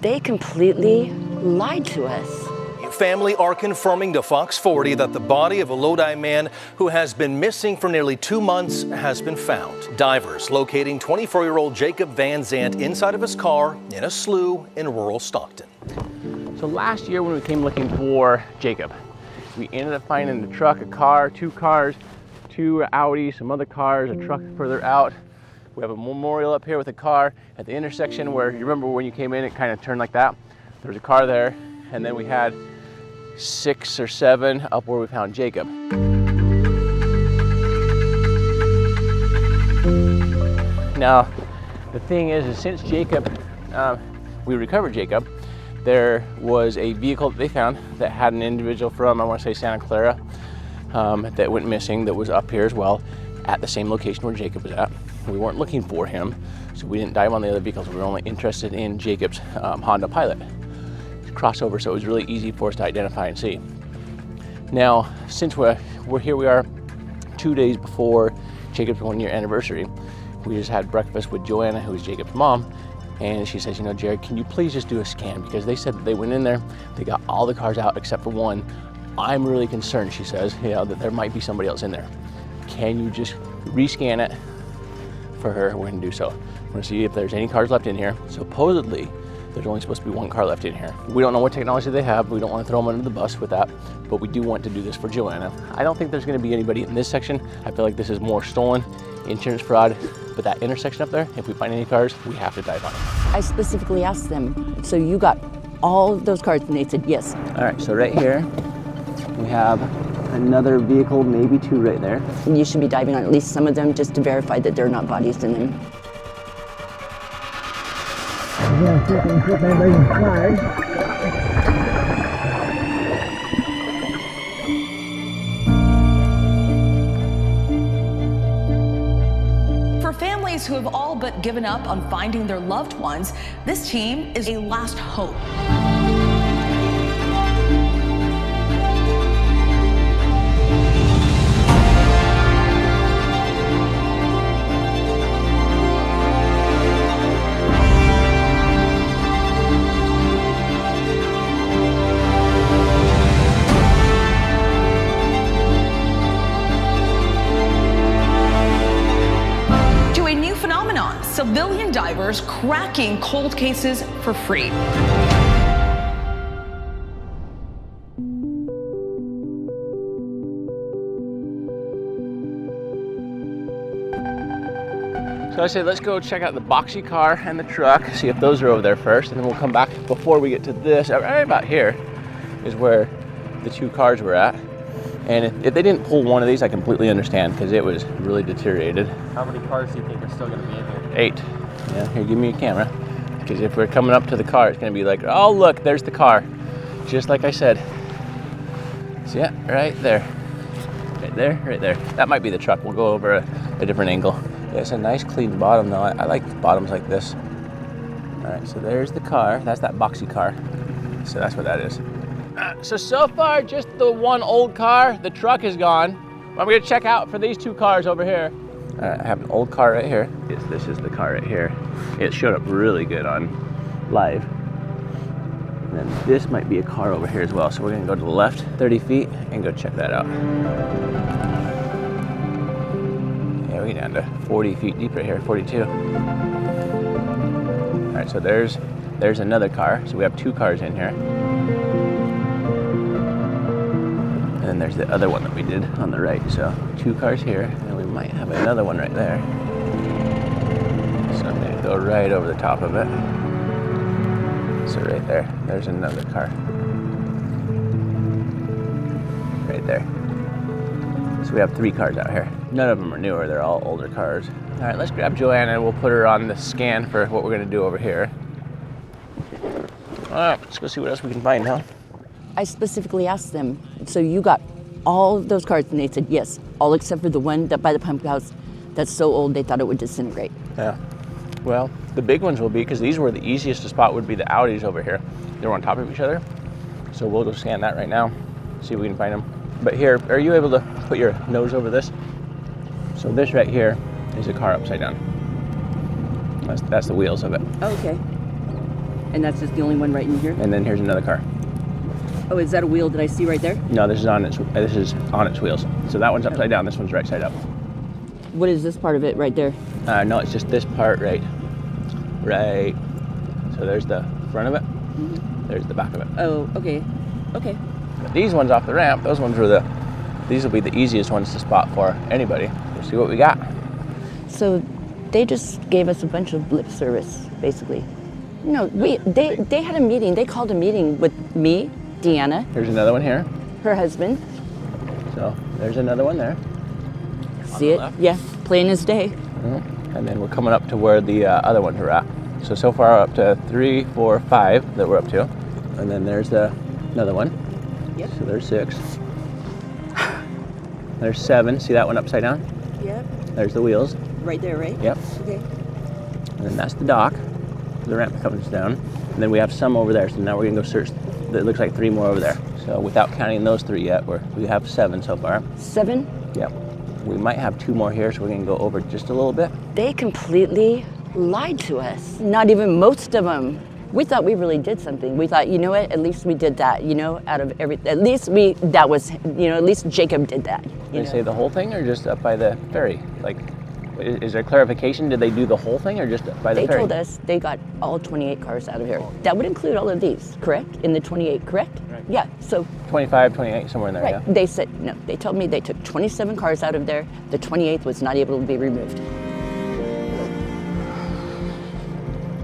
They completely lied to us. Family are confirming to Fox 40 that the body of a Lodi man who has been missing for nearly 2 months has been found. Divers locating 24-year-old Jacob Vanzant inside of his car in a slough in rural Stockton. So last year when we came looking for Jacob, we ended up finding the truck, a car, two Audi, some other cars, a truck further out. We have a memorial up here with a car at the intersection where, you remember when you came in, it kind of turned like that. There was a car there, and then we had 6 or 7 up where we found Jacob. Now, the thing is since Jacob, we recovered Jacob, there was a vehicle that they found that had an individual from, I want to say Santa Clara, that went missing, that was up here as well, at the same location where Jacob was at. We weren't looking for him, so we didn't dive on the other vehicles. We were only interested in Jacob's Honda Pilot crossover, so it was really easy for us to identify and see. Now, since we're here, we are 2 days before Jacob's 1-year anniversary. We just had breakfast with Joanna, who is Jacob's mom, and she says, you know, Jared, can you please just do a scan? Because they said that they went in there, they got all the cars out except for one. I'm really concerned, she says, you know, that there might be somebody else in there. Can you just rescan it for her? We're gonna do so. We're gonna see if there's any cars left in here. Supposedly, there's only supposed to be 1 car left in here. We don't know what technology they have. We don't want to throw them under the bus with that, but we do want to do this for Joanna. I don't think there's going to be anybody in this section. I feel like this is more stolen, insurance fraud, but that intersection up there, if we find any cars, we have to dive on it. I specifically asked them, so you got all of those cards? And they said yes. All right, so right here, we have another vehicle, maybe 2 right there. And you should be diving on at least some of them just to verify that there are not bodies in them. For families who have all but given up on finding their loved ones, this team is a last hope. Civilian divers cracking cold cases for free. So I say let's go check out the boxy car and the truck, see if those are over there first, and then we'll come back before we get to this. Right about here is where the 2 cars were at. And if they didn't pull one of these, I completely understand, because it was really deteriorated. How many cars do you think are still going to be in here? 8. Yeah, here, give me a camera. Because if we're coming up to the car, it's going to be like, oh, look, there's the car. Just like I said. See it? Right there. Right there, right there. That might be the truck. We'll go over a different angle. Yeah, it's a nice clean bottom, though. I like bottoms like this. All right, so there's the car. That's that boxy car. So that's what that is. So far, just the 1 old car. The truck is gone. I'm gonna check out for these 2 cars over here. I have an old car right here. This is the car right here. It showed up really good on live. And then this might be a car over here as well. So we're gonna go to the left 30 feet and go check that out. Yeah, we're down to 40 feet deep right here, 42. All right, so there's another car. So we have 2 cars in here. And then there's the other one that we did on the right. So 2 cars here, and we might have another one right there. So I'm gonna go right over the top of it. So right there, there's another car. Right there. So we have 3 cars out here. None of them are newer, they're all older cars. All right, let's grab Joanna and we'll put her on the scan for what we're gonna do over here. All right, let's go see what else we can find, huh? I specifically asked them, so you got all of those cards? And they said yes, all except for the one that by the pump house that's so old they thought it would disintegrate. Yeah. Well, the big ones will be, because these were the easiest to spot, would be the Audis over here. They're on top of each other. So we'll go scan that right now, see if we can find them. But here, are you able to put your nose over this? So this right here is a car upside down. That's the wheels of it. Okay. And that's just the only one right in here? And then here's another car. Oh, is that a wheel that I see right there? No, this is on its wheels. So that one's upside down, this one's right side up. What is this part of it right there? No, it's just this part right. So there's the front of it, there's the back of it. Oh, okay. Okay. But these ones off the ramp, these will be the easiest ones to spot for anybody. We'll see what we got. So they just gave us a bunch of lip service, basically. No, they had a meeting. They called a meeting with me, Deanna, Here's another one here. her husband. So there's another one there. See it? Yeah, plain as day. And then we're coming up to where the other ones are at. So far up to 3, 4, 5 that we're up to. And then there's another one. Yep. So there's 6. There's 7. See that one upside down? Yep. There's the wheels. Right there, right? Yep. Okay. And then that's the dock. The ramp comes down. And then we have some over there. So now we're gonna go search. It looks like 3 more over there. So without counting those 3 yet, we have 7 so far. 7? Yep. We might have 2 more here, so we're gonna go over just a little bit. They completely lied to us. Not even most of them. We thought we really did something. We thought, you know what, at least we did that, out of everything. At least at least Jacob did that. Did they say the whole thing or just up by the ferry? Like, is there clarification? Did they do the whole thing or just up by the They ferry? told us they got all 28 cars out of here. That would include all of these, correct? In the 28, correct? Right. Yeah, so, 25, 28, somewhere in there, right. yeah. They said, no, they told me they took 27 cars out of there. The 28th was not able to be removed.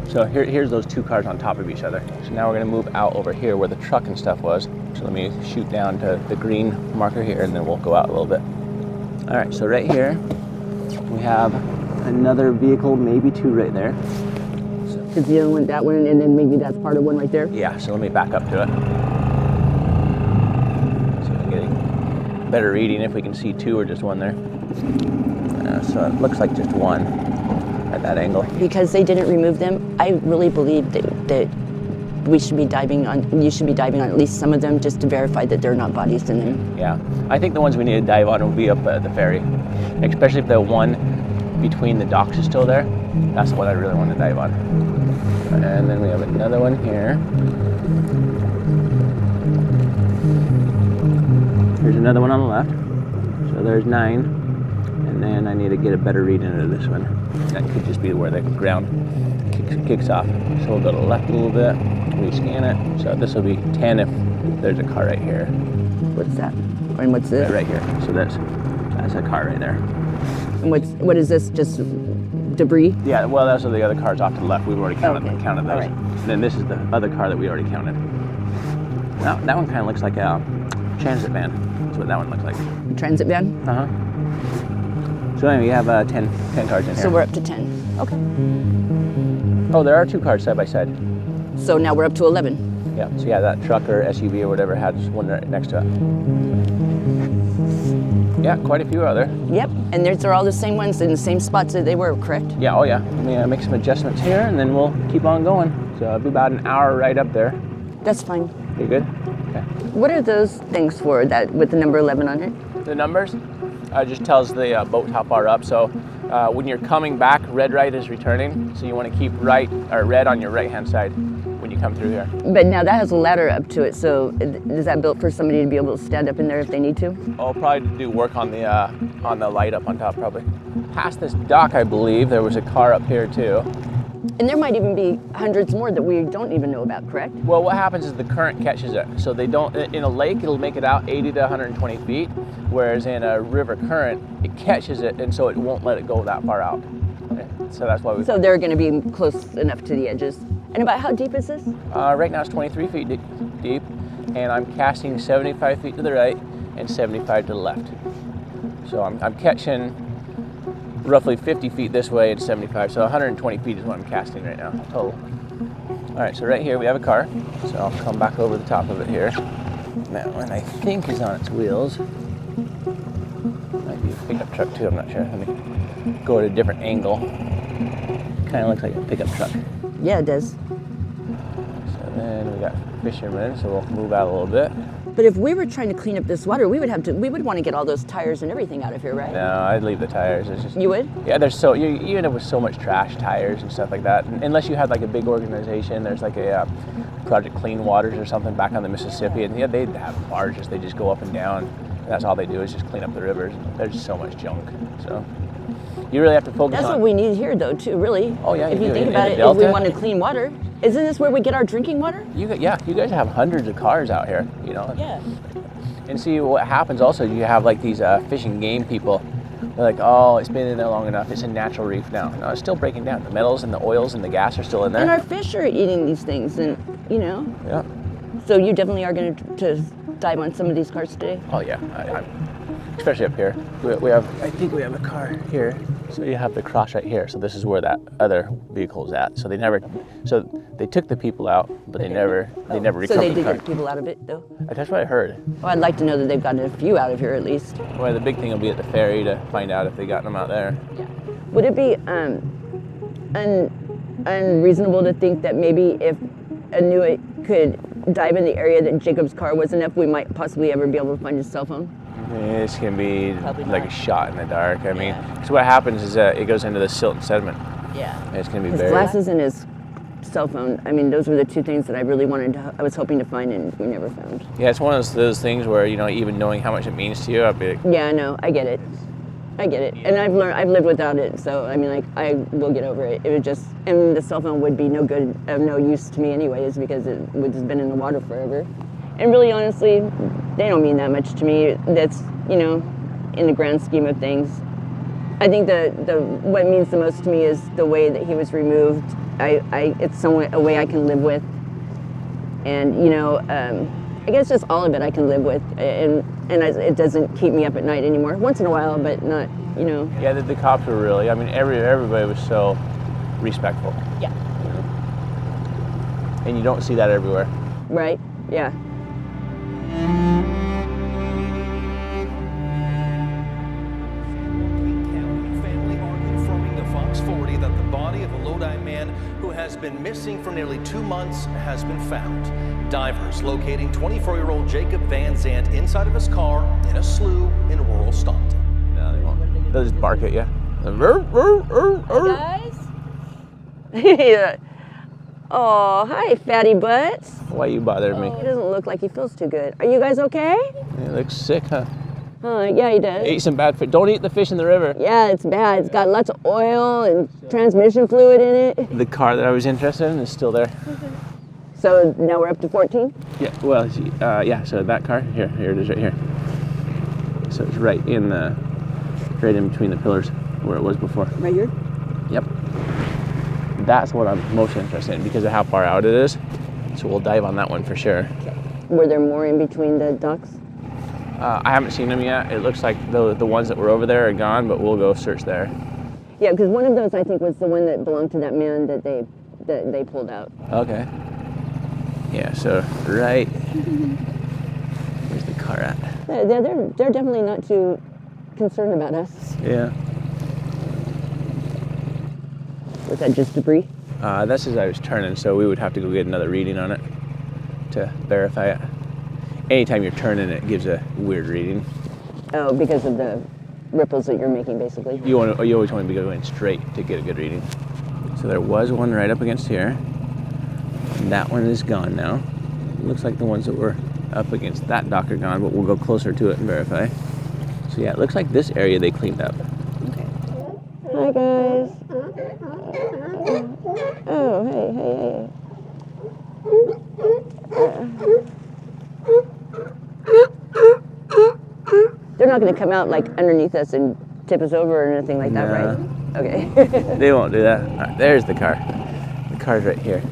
So here's those 2 cars on top of each other. So now we're gonna move out over here where the truck and stuff was. So let me shoot down to the green marker here and then we'll go out a little bit. All right, so right here, we have another vehicle, maybe 2 right there. Is the other one that one, and then maybe that's part of one right there? Yeah, so let me back up to it. So I'm getting better reading if we can see 2 or just 1 there. So it looks like just 1 at that angle. Because they didn't remove them, I really believe that you should be diving on at least some of them just to verify that there are not bodies in them. Yeah, I think the ones we need to dive on will be up at the ferry, especially if the one between the docks is still there. That's what I really want to dive on. And then we have another one here. Here's another one on the left. So there's 9. And then I need to get a better read into this one. That could just be where the ground kicks off. So we'll go to the left a little bit, rescan it. So this will be 10 if there's a car right here. What's that? And what's this? Right here. So that's a car right there. And what is this? Just debris? Yeah, well, those are the other cars off to the left. We've already counted Okay. those. All right. And then this is the other car that we already counted. Now, that one kind of looks like a transit van. That's what that one looks like. Transit van? Uh-huh. So anyway, we have 10 cars in here. So we're up to 10. Okay. Oh, there are 2 cars side by side. So now we're up to 11. Yeah, so yeah, that truck or SUV or whatever has one right next to it. Yeah, quite a few are there. Yep. And they're all the same ones in the same spots that they were, correct? Yeah, oh yeah. Let me make some adjustments here and then we'll keep on going. So it'll be about an hour right up there. That's fine. You good? Okay. What are those things for that with the number 11 on it? The numbers just tells the boat how far up. So when you're coming back, red right is returning. So you want to keep red on your right-hand side when you come through here. But now that has a ladder up to it, so is that built for somebody to be able to stand up in there if they need to? I'll probably do work on the light up on top probably. Past this dock, I believe, there was a car up here too. And there might even be hundreds more that we don't even know about, correct? Well, what happens is the current catches it. So they don't, in a lake, it'll make it out 80 to 120 feet, whereas in a river current, it catches it, and so it won't let it go that far out. Okay? So that's why we... So they're gonna be close enough to the edges. And about how deep is this? Right now it's 23 feet deep, and I'm casting 75 feet to the right and 75 to the left. So I'm catching roughly 50 feet this way and 75, so 120 feet is what I'm casting right now, total. All right, so right here we have a car, so I'll come back over the top of it here. That one I think is on its wheels. Might be a pickup truck too, I'm not sure. Let me go at a different angle. Kind of looks like a pickup truck. Yeah, it does. So And we got fishermen, so we'll move out a little bit. But if we were trying to clean up this water, we would want to get all those tires and everything out of here, right? No, I'd leave the tires. It's just, You would? yeah, you end up with so much trash, tires and stuff like that. And unless you had like a big organization, there's like a Project Clean Waters or something back on the Mississippi, and yeah, they have barges. They just go up and down. And that's all they do is just clean up the rivers. There's so much junk, so you really have to focus That's on. what we need here, though, too. Really. Oh yeah. If you do. think In about the it, if we Delta, wanted clean water, isn't this where we get our drinking water? you guys have hundreds of cars out here, you know. Yeah. And see what happens also, you have like these fish and game people. They're like, oh, it's been in there long enough. It's a natural reef now. No, it's still breaking down. The metals and the oils and the gas are still in there. And our fish are eating these things, and you know. Yeah. So you definitely are going to dive on some of these cars today. Oh yeah, especially up here. I think we have a car here. So you have the cross right here. So this is where that other vehicle is at. So they took the people out, but they never recovered So they the did car. get people out of it, though. That's what I heard. Well, I'd like to know that they've gotten a few out of here at least. Well, the big thing will be at the ferry to find out if they got them out there. Yeah. Would it be unreasonable to think that maybe if Inuit could dive in the area that Jacob's car wasn't up, we might possibly ever be able to find his cell phone? This can be Probably like not. a shot in the dark. I mean, Yeah. so what happens is it goes into the silt and sediment. Yeah. And it's going to be His buried. glasses and his cell phone. I mean, those were the two things that I really I was hoping to find, and we never found. Yeah, it's one of those things where, you know, even knowing how much it means to you, I'd be like, Yeah, no, I get it. And I've lived without it, so I mean, like, I will get over it. It would just, and the cell phone would be no good, of no use to me anyways, because it would just been in the water forever. And really, honestly, they don't mean that much to me. That's, you know, in the grand scheme of things. I think what means the most to me is the way that he was removed. It's somewhat a way I can live with, and you know, I guess just all of it I can live with, and it doesn't keep me up at night anymore. Once in a while, but not, you know. yeah, the cops were really, I mean, everybody was so respectful. Yeah. And you don't see that everywhere. Right. Yeah. Family are confirming to Fox 40 that the body of a Lodi man who has been missing for nearly 2 months has been found. Divers locating 24-year-old Jacob Vanzant inside of his car in a slough in rural Stockton. No, they won't. They'll just bark at you. Guys. Yeah. Oh, hi, fatty butts. Why you bothering me? He doesn't look like he feels too good. Are you guys okay? He looks sick, huh? Yeah, he does. Ate some bad fish. Don't eat the fish in the river. Yeah, it's bad. It's got lots of oil and transmission fluid in it. The car that I was interested in is still there. So now we're up to 14? Yeah, well, yeah, so that car, here it is right here. So it's right in between the pillars where it was before. Right here? Yep. That's what I'm most interested in because of how far out it is. So we'll dive on that one for sure. Were there more in between the ducks? I haven't seen them yet. It looks like the ones that were over there are gone, but we'll go search there. Yeah, because one of those I think was the one that belonged to that man that they pulled out. Okay. Yeah, so right, where's the car at? They're definitely not too concerned about us. Yeah. Was that just debris? That's as I was turning, so we would have to go get another reading on it to verify it. Anytime you're turning, it gives a weird reading. Oh, because of the ripples that you're making, basically. You always want to be going straight to get a good reading. So there was one right up against here. That one is gone now. Looks like the ones that were up against that dock are gone, but we'll go closer to it and verify. So yeah, it looks like this area they cleaned up. Okay. Hi guys. Oh, hey. They're not going to come out like underneath us and tip us over or anything like that, right? Okay. They won't do that. All right, there's the car. The car's right here.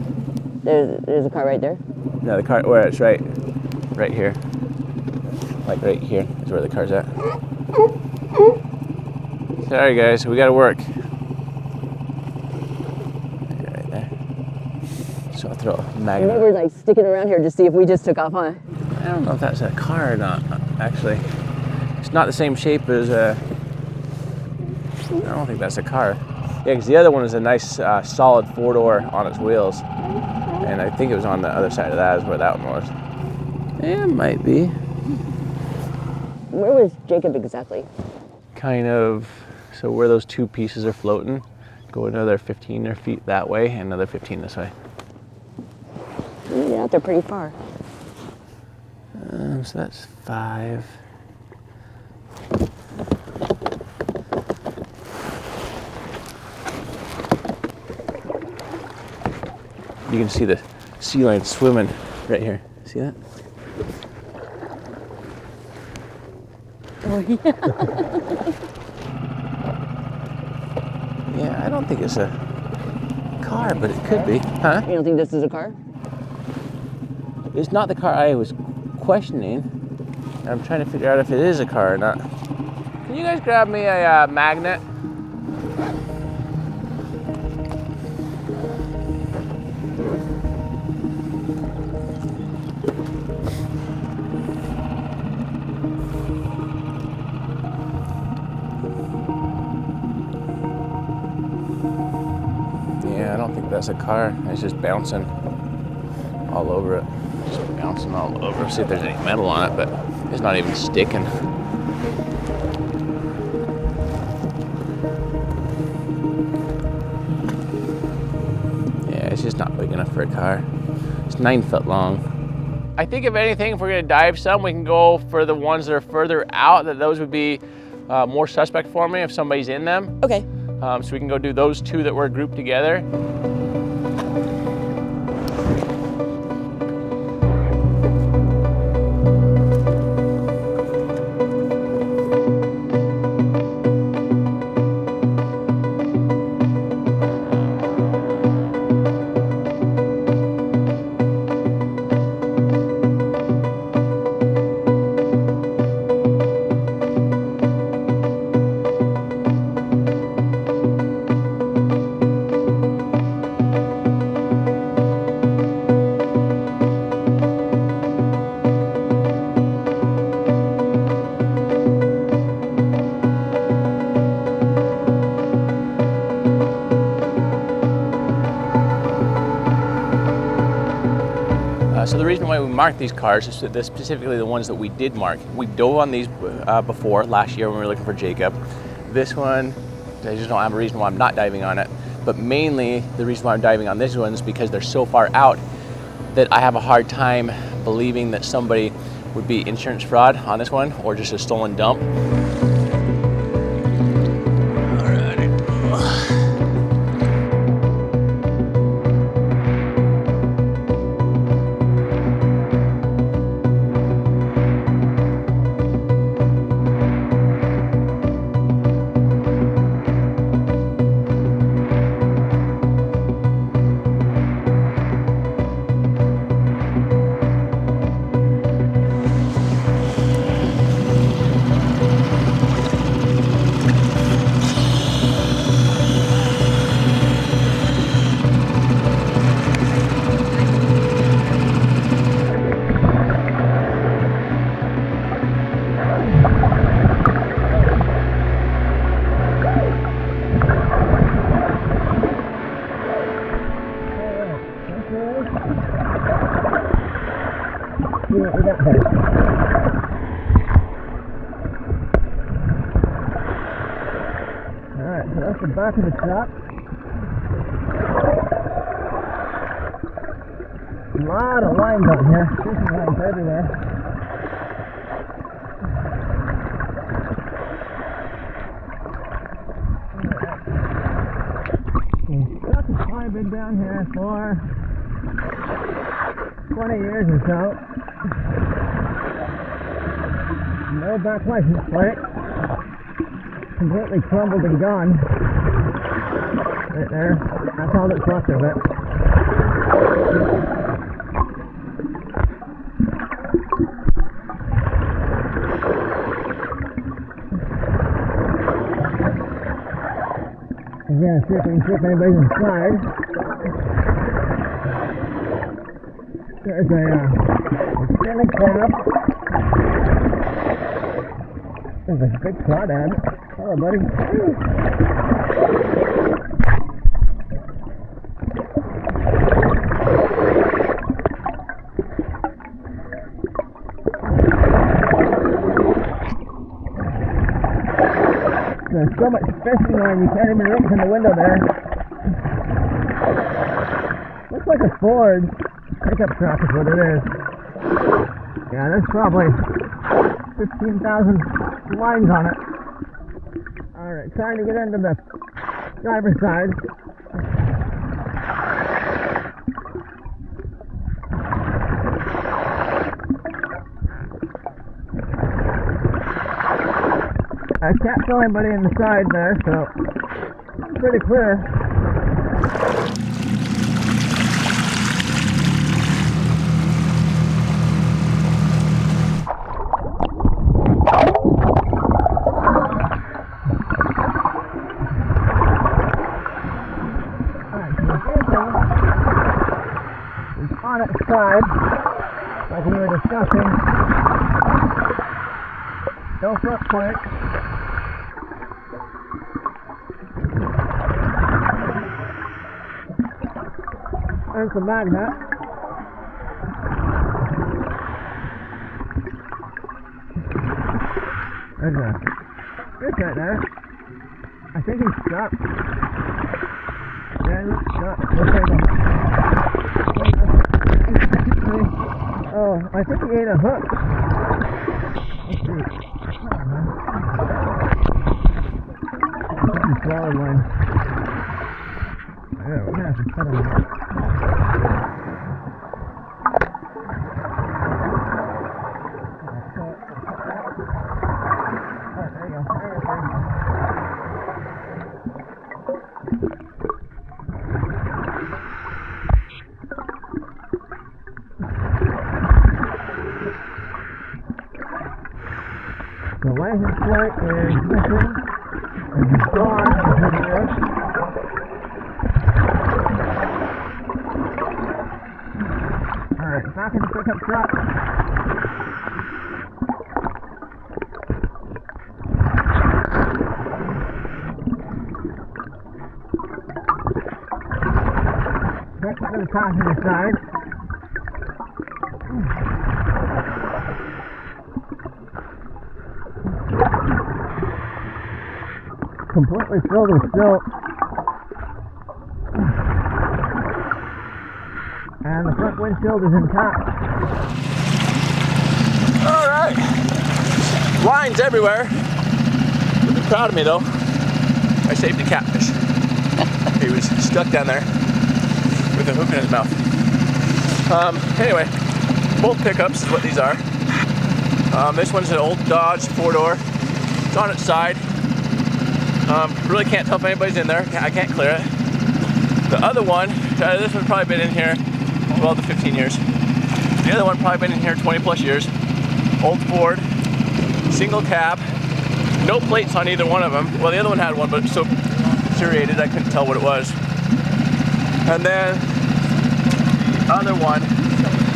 There's a car right there. No, the car, where it's right here. Like right here is where the car's at. Sorry guys, we gotta work. Right there. So I'll throw a And magnet. they were like sticking around here to see if we just took off, huh? I don't know if that's a car or not, actually. It's not the same shape as I don't think that's a car. Yeah, because the other one is a nice solid 4-door on its wheels. And I think it was on the other side of that is where that one was. It might be. Where was Jacob exactly? Kind of, so where those two pieces are floating, go another 15 feet that way and another 15 this way. Yeah, they're pretty far. So that's 5. You can see the sea lion swimming right here. See that? Oh, yeah. Yeah, I don't think it's a car, but it could be. Huh? You don't think this is a car? It's not the car I was questioning. I'm trying to figure out if it is a car or not. Can you guys grab me a magnet? Yeah, I don't think that's a car. It's just bouncing all over it. Just bouncing all over. See if there's any metal on it, but it's not even sticking. Yeah, it's just not big enough for a car. It's 9 foot long. I think if anything, if we're gonna dive some, we can go for the ones that are further out, that those would be more suspect for me if somebody's in them. Okay. So we can go do those 2 that were grouped together. So the reason why we marked these cars is that specifically the ones that we did mark. We dove on these before, last year when we were looking for Jacob. This one, I just don't have a reason why I'm not diving on it. But mainly the reason why I'm diving on this one is because they're so far out that I have a hard time believing that somebody would be insurance fraud on this one or just a stolen dump. Alright, so that's the back of the truck. A lot of lines on here. Fishing lines everywhere. Truck has probably been down here for 20 years or so. No back license plate. Completely crumbled and gone. Right there. That's all that's left of it. I'm gonna see if we can see if anybody's inside. There's a extended cab. There's a big crawdad. Hello, buddy. there's so much fishing on, you can't even reach in the window there. Looks like a Ford pickup truck is what it is. Yeah, there's probably 15,000 lines on it. Alright, trying to get into the driver's side. I can't feel anybody in the side there, so it's pretty clear. It's on its side, like we were discussing. No front plank. There's the magnet. There's a fish right there. I think he's stuck. Yeah, he's stuck. Oh, I think he ate a hook. Let's see. He swallowed one. Yeah, we're gonna have to cut him out. The license plate is missing, and he's gone over there. Alright, back in the pickup truck. Back to the passenger side. Completely filled with silt. And the front windshield is intact. Alright. Lines everywhere. You'll be proud of me though. I saved a catfish. He was stuck down there with a hook in his mouth. Anyway, both pickups is what these are. This one's an old Dodge 4-door. It's on its side. Really can't tell if anybody's in there. I can't clear it. The other one, this one's probably been in here 12 to 15 years. The other one probably been in here 20 plus years. Old Ford, single cab, no plates on either one of them. Well, the other one had one, but it was so deteriorated I couldn't tell what it was. And then the other one,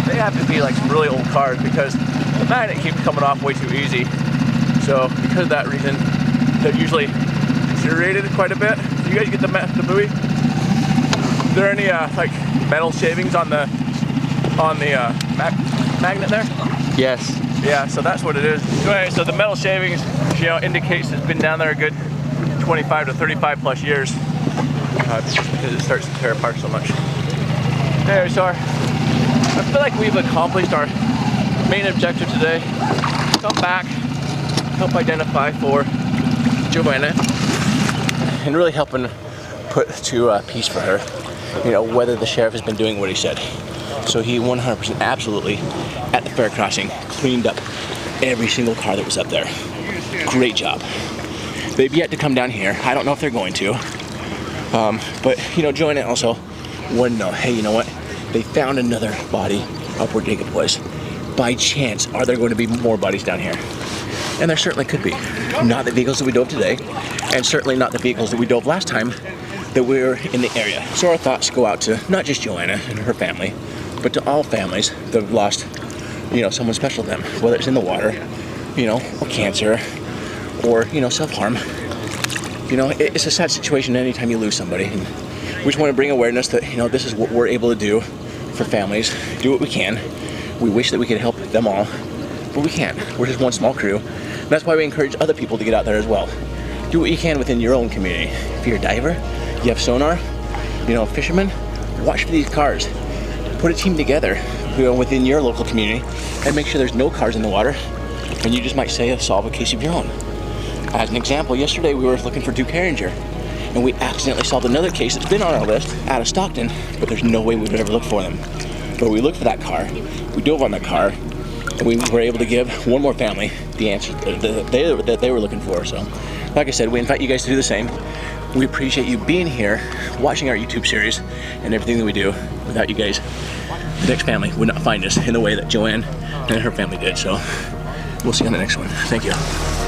they have to be like some really old cars because the magnet keeps coming off way too easy. So because of that reason, they're usually deteriorated quite a bit. You guys get the buoy? Is there any like metal shavings on the magnet there? Yes. Yeah, so that's what it is. Anyway, so the metal shavings, you know, indicates it's been down there a good 25 to 35 plus years. Just because it starts to tear apart so much. Anyway, so I feel like we've accomplished our main objective today. Come back, help identify for Joanna, and really helping put to peace for her, you know, whether the sheriff has been doing what he said. So he 100% absolutely at the fair crossing cleaned up every single car that was up there. Great job. They've yet to come down here. I don't know if they're going to, but you know, Joanna also wanted to know, hey, you know what? They found another body up where Jacob was. By chance, are there going to be more bodies down here? And there certainly could be. Not the vehicles that we dove today, and certainly not the vehicles that we dove last time that we were in the area. So our thoughts go out to not just Joanna and her family, but to all families that have lost, you know, someone special to them, whether it's in the water, you know, or cancer, or, you know, self-harm. You know, it's a sad situation anytime you lose somebody. And we just want to bring awareness that, you know, this is what we're able to do for families, do what we can. We wish that we could help them all, but we can't. We're just one small crew. And that's why we encourage other people to get out there as well. Do do what you can within your own community. If you're a diver, you have sonar, you know, a fisherman, watch for these cars. Put a team together, you know, within your local community and make sure there's no cars in the water, and you just might say solve a case of your own. As an example, yesterday we were looking for Duke Herringer, and we accidentally solved another case that's been on our list out of Stockton, but there's no way we would ever look for them. But we looked for that car, we dove on that car, and we were able to give one more family the answer that they were looking for. So, like I said, we invite you guys to do the same. We appreciate you being here, watching our YouTube series, and everything that we do. Without you guys, the next family would not find us in the way that Joanne and her family did. So, we'll see you on the next one. Thank you.